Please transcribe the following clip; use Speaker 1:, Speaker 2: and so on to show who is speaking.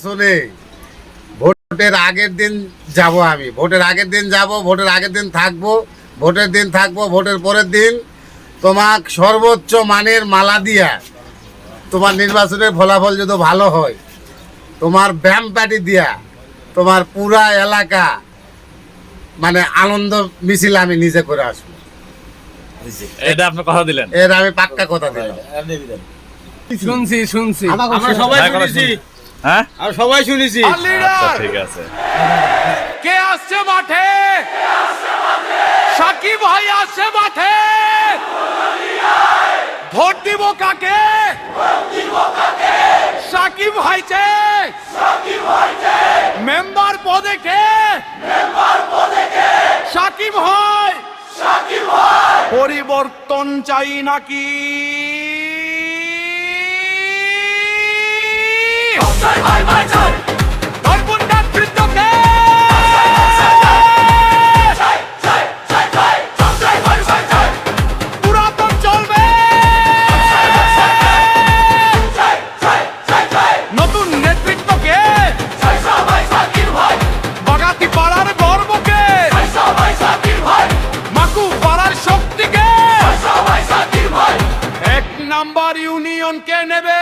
Speaker 1: শুনে ভোটের আগের দিন যাব, আমি ভোটের আগের দিন যাব, ভোটের আগের দিন থাকবো, ভোটের দিন থাকবো, ভোটের পরের দিন তোমার সর্বোচ্চ মানের মালা দিয়া তোমার নির্বাচনের ফলাফল যদি ভালো হয়, তোমার ব্যায়াম পার্টি দিয়া তোমার পুরা এলাকা মানে আনন্দ মিছিল আমি নিজে করে আসবো।
Speaker 2: এটা আপনি কথা দিলেন,
Speaker 1: এর আমি পাক্কা কথা দিলাম।
Speaker 3: শুনছি
Speaker 1: আমরা সবাই শুনেছি,
Speaker 2: হ্যাঁ
Speaker 1: আর সবাই শুনেছি।
Speaker 2: আচ্ছা ঠিক আছে।
Speaker 3: কে আসছে মাঠে? সাকিব ভাই আসছে মাঠে। ভোট দিব কাকে? সাকিব ভাই চে। মেম্বার পদে কে? সাকিব ভাই। পরিবর্তন চাই নাকি? নতুন নেতৃত্বকে পুরাতন চলবে, নতুন নেতৃত্বকে বাগাতি পাড়ার গর্বকে, মাকু পাড়ার শক্তিকে, এক নাম্বার ইউনিয়নকে নেবে।